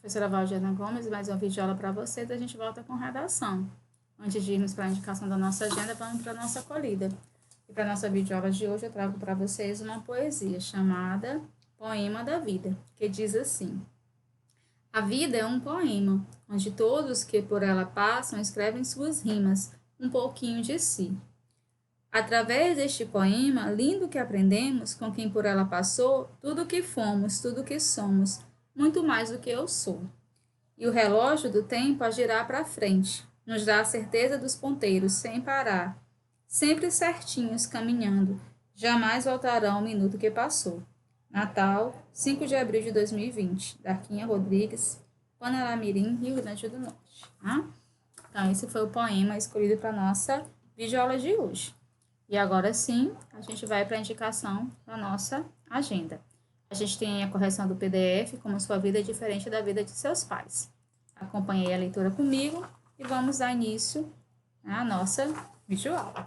Professora Valdiana Gomes, mais um vídeo aula para vocês. A gente volta com redação. Antes de irmos para a indicação da nossa agenda, vamos para a nossa acolhida. E para a nossa videoaula de hoje, eu trago para vocês uma poesia chamada Poema da Vida, que diz assim: A vida é um poema, onde todos que por ela passam escrevem suas rimas, um pouquinho de si. Através deste poema, lindo que aprendemos com quem por ela passou, tudo que fomos, tudo que somos, muito mais do que eu sou. E o relógio do tempo a girar para frente, nos dá a certeza dos ponteiros sem parar, sempre certinhos caminhando, jamais voltarão ao minuto que passou. Natal, 5 de abril de 2020, Darquinha Rodrigues, Panaramirim, Rio Grande do Norte. Tá? Então, esse foi o poema escolhido para a nossa videoaula de hoje. E agora sim, a gente vai para a indicação da nossa agenda. A gente tem a correção do PDF, como sua vida é diferente da vida de seus pais. Acompanhe a leitura comigo e vamos dar início à nossa videoaula.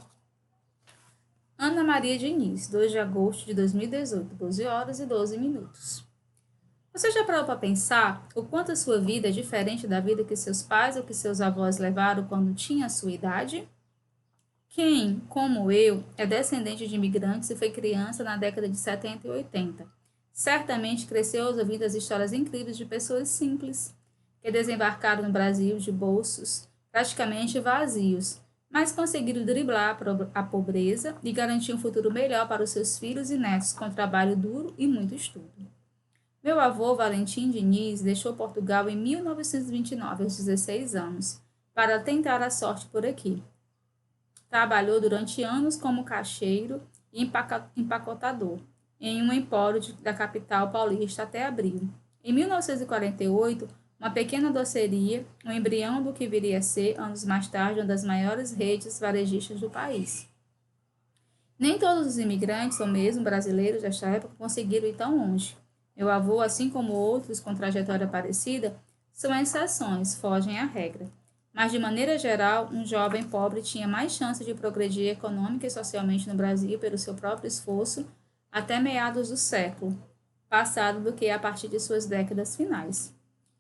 Ana Maria Diniz, 2 de agosto de 2018, 12 horas e 12 minutos. Você já parou para pensar o quanto a sua vida é diferente da vida que seus pais ou que seus avós levaram quando tinha a sua idade? Quem, como eu, é descendente de imigrantes e foi criança na década de 70 e 80, certamente cresceu ouvindo as histórias incríveis de pessoas simples, que desembarcaram no Brasil de bolsos praticamente vazios, mas conseguiram driblar a pobreza e garantir um futuro melhor para os seus filhos e netos com trabalho duro e muito estudo. Meu avô, Valentim Diniz, deixou Portugal em 1929, aos 16 anos, para tentar a sorte por aqui. Trabalhou durante anos como caixeiro e empacotador em um empório da capital paulista até abril. Em 1948, uma pequena doceria, um embrião do que viria a ser, anos mais tarde, uma das maiores redes varejistas do país. Nem todos os imigrantes, ou mesmo brasileiros desta época, conseguiram ir tão longe. Meu avô, assim como outros com trajetória parecida, são exceções, fogem à regra. Mas, de maneira geral, um jovem pobre tinha mais chance de progredir econômica e socialmente no Brasil pelo seu próprio esforço até meados do século passado do que a partir de suas décadas finais.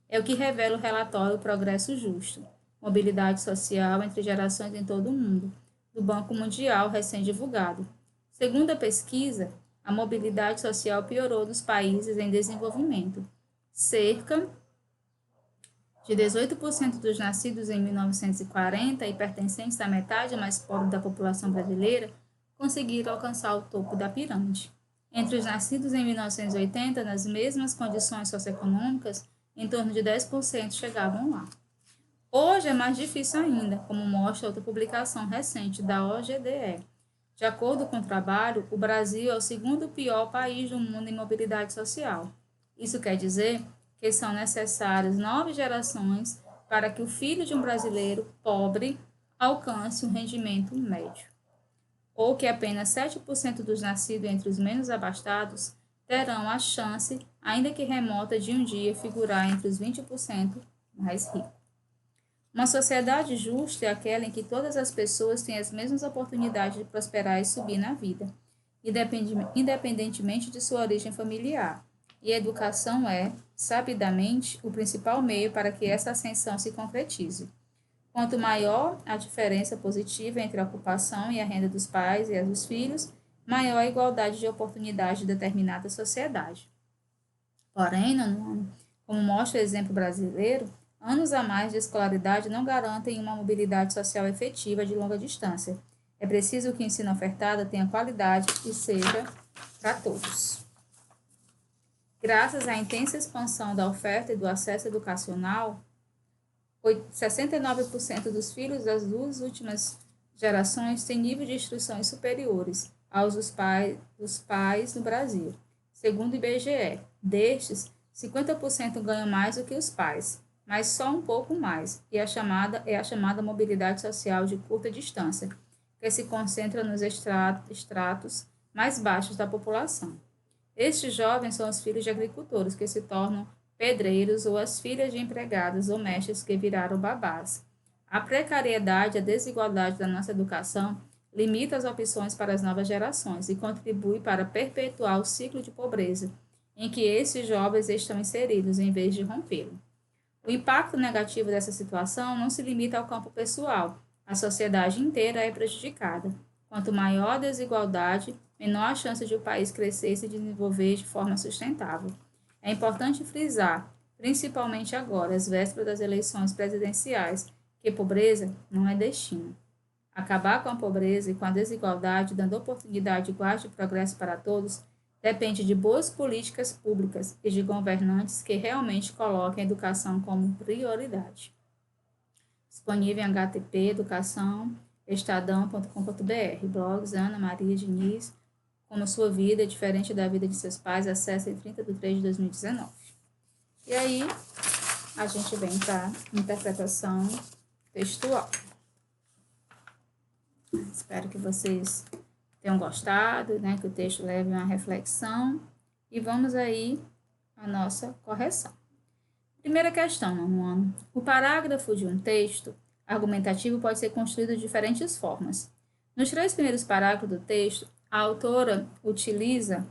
É o que revela o relatório Progresso Justo, Mobilidade Social entre Gerações em todo o Mundo, do Banco Mundial, recém-divulgado. Segundo a pesquisa, a mobilidade social piorou nos países em desenvolvimento. Cerca de 18% dos nascidos em 1940 e pertencentes à metade mais pobre da população brasileira conseguiram alcançar o topo da pirâmide. Entre os nascidos em 1980, nas mesmas condições socioeconômicas, em torno de 10% chegavam lá. Hoje é mais difícil ainda, como mostra outra publicação recente da OCDE. De acordo com o trabalho, o Brasil é o segundo pior país do mundo em mobilidade social. Isso quer dizer que são necessárias 9 gerações para que o filho de um brasileiro pobre alcance um rendimento médio. Ou que apenas 7% dos nascidos entre os menos abastados terão a chance, ainda que remota, de um dia figurar entre os 20% mais ricos. Uma sociedade justa é aquela em que todas as pessoas têm as mesmas oportunidades de prosperar e subir na vida, independentemente de sua origem familiar. E a educação é, sabidamente, o principal meio para que essa ascensão se concretize. Quanto maior a diferença positiva entre a ocupação e a renda dos pais e a dos filhos, maior a igualdade de oportunidade de determinada sociedade. Porém, como mostra o exemplo brasileiro, anos a mais de escolaridade não garantem uma mobilidade social efetiva de longa distância. É preciso que o ensino ofertado tenha qualidade e seja para todos. Graças à intensa expansão da oferta e do acesso educacional, 69% dos filhos das duas últimas gerações têm nível de instruções superiores aos dos pais no Brasil. Segundo o IBGE, destes, 50% ganham mais do que os pais, mas só um pouco mais, e é a chamada mobilidade social de curta distância, que se concentra nos estratos mais baixos da população. Estes jovens são os filhos de agricultores que se tornam pedreiros ou as filhas de empregadas domésticas que viraram babás. A precariedade e a desigualdade da nossa educação limita as opções para as novas gerações e contribui para perpetuar o ciclo de pobreza em que esses jovens estão inseridos em vez de rompê-lo. O impacto negativo dessa situação não se limita ao campo pessoal. A sociedade inteira é prejudicada. Quanto maior a desigualdade, menor a chance de o país crescer e se desenvolver de forma sustentável. É importante frisar, principalmente agora, às vésperas das eleições presidenciais, que pobreza não é destino. Acabar com a pobreza e com a desigualdade, dando oportunidade igual de progresso para todos, depende de boas políticas públicas e de governantes que realmente coloquem a educação como prioridade. Disponível em http educação.estadão.com.br. Blogs Ana Maria Diniz. Como sua vida é diferente da vida de seus pais. Acesse em 30 de 3 de 2019. E aí, a gente vem para a interpretação textual. Espero que vocês tenham gostado, né, que o texto leve uma reflexão. E vamos aí à nossa correção. Primeira questão, nono ano. O parágrafo de um texto argumentativo pode ser construído de diferentes formas. Nos 3 primeiros parágrafos do texto, a autora utiliza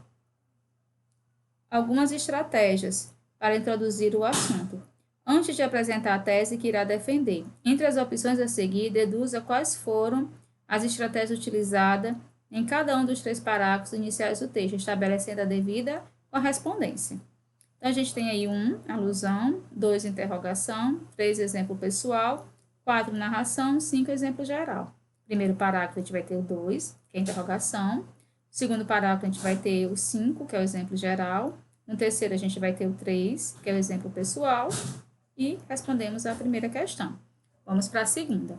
algumas estratégias para introduzir o assunto, antes de apresentar a tese que irá defender. Entre as opções a seguir, deduza quais foram as estratégias utilizadas em cada um dos 3 parágrafos iniciais do texto, estabelecendo a devida correspondência. Então, a gente tem aí 1, alusão, 2, interrogação, 3, exemplo pessoal, 4, narração, 5, exemplo geral. Primeiro parágrafo, a gente vai ter o 2, que é a interrogação. Segundo parágrafo, a gente vai ter o 5, que é o exemplo geral. No terceiro, a gente vai ter o 3, que é o exemplo pessoal. E respondemos a primeira questão. Vamos para a segunda.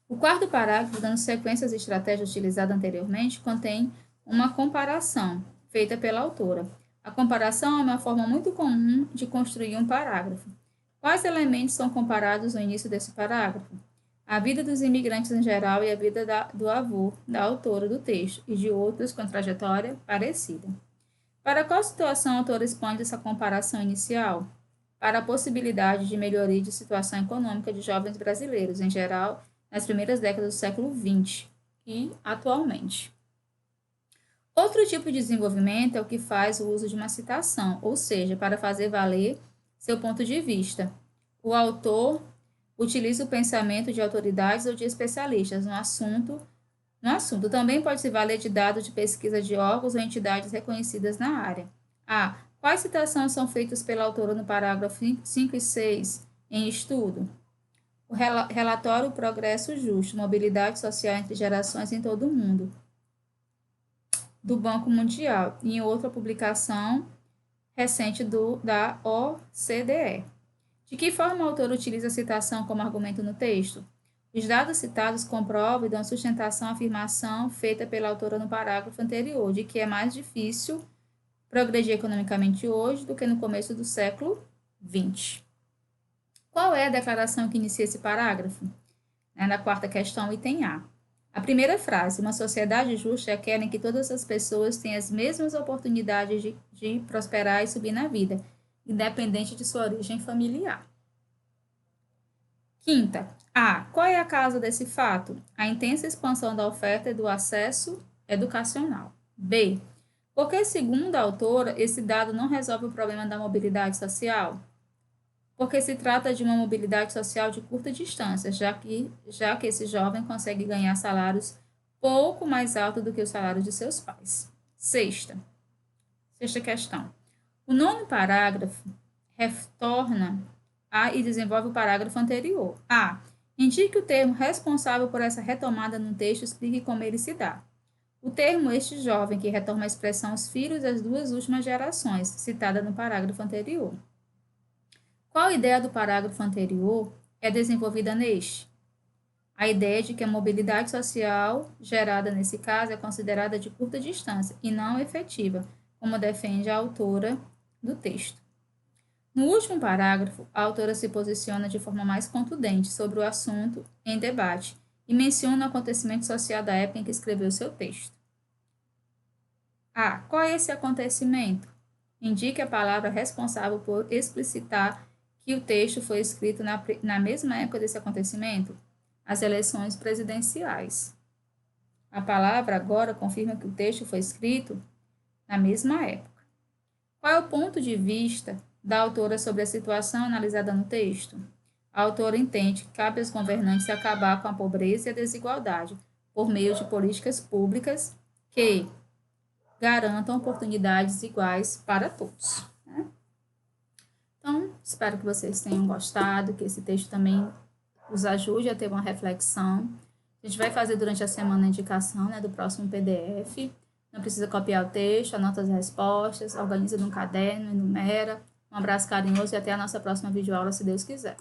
O quarto parágrafo, dando sequência às estratégias utilizadas anteriormente, contém uma comparação feita pela autora. A comparação é uma forma muito comum de construir um parágrafo. Quais elementos são comparados no início desse parágrafo? A vida dos imigrantes em geral e a vida do avô, da autora do texto, e de outros com trajetória parecida. Para qual situação a autora expõe essa comparação inicial? Para a possibilidade de melhoria de situação econômica de jovens brasileiros, em geral, nas primeiras décadas do século XX e atualmente. Outro tipo de desenvolvimento é o que faz o uso de uma citação, ou seja, para fazer valer seu ponto de vista. O autor utiliza o pensamento de autoridades ou de especialistas no assunto. Também pode se valer de dados de pesquisa de órgãos ou entidades reconhecidas na área. A. Quais citações são feitas pela autora no parágrafo 5 e 6 em estudo? O relatório Progresso Justo, Mobilidade Social entre Gerações em todo o Mundo, do Banco Mundial, e em outra publicação recente da OCDE. De que forma o autor utiliza a citação como argumento no texto? Os dados citados comprovam e dão sustentação à afirmação feita pela autora no parágrafo anterior, de que é mais difícil progredir economicamente hoje do que no começo do século XX. Qual é a declaração que inicia esse parágrafo? Na quarta questão, item A. A primeira frase, uma sociedade justa é aquela em que todas as pessoas têm as mesmas oportunidades de prosperar e subir na vida, independente de sua origem familiar. Quinta. A. Qual é a causa desse fato? A intensa expansão da oferta e do acesso educacional. B. Porque, segundo a autora, esse dado não resolve o problema da mobilidade social? Porque se trata de uma mobilidade social de curta distância, já que esse jovem consegue ganhar salários pouco mais altos do que o salário de seus pais. Sexta questão. O nono parágrafo retorna e desenvolve o parágrafo anterior. A. Indique o termo responsável por essa retomada no texto e explique como ele se dá. O termo este jovem, que retoma a expressão os filhos das 2 últimas gerações, citada no parágrafo anterior. Qual ideia do parágrafo anterior é desenvolvida neste? A ideia de que a mobilidade social gerada nesse caso é considerada de curta distância e não efetiva, como defende a autora do texto. No último parágrafo, a autora se posiciona de forma mais contundente sobre o assunto em debate e menciona o acontecimento social da época em que escreveu seu texto. A. Qual é esse acontecimento? Indique a palavra responsável por explicitar que o texto foi escrito na mesma época desse acontecimento, as eleições presidenciais. A palavra agora confirma que o texto foi escrito na mesma época. Qual é o ponto de vista da autora sobre a situação analisada no texto. A autora entende que cabe aos governantes acabar com a pobreza e a desigualdade por meio de políticas públicas que garantam oportunidades iguais para todos. Né? Então, espero que vocês tenham gostado, que esse texto também os ajude a ter uma reflexão. A gente vai fazer durante a semana a indicação, né, do próximo PDF. Não precisa copiar o texto, anota as respostas, organiza num caderno, enumera. Um abraço carinhoso e até a nossa próxima videoaula, se Deus quiser.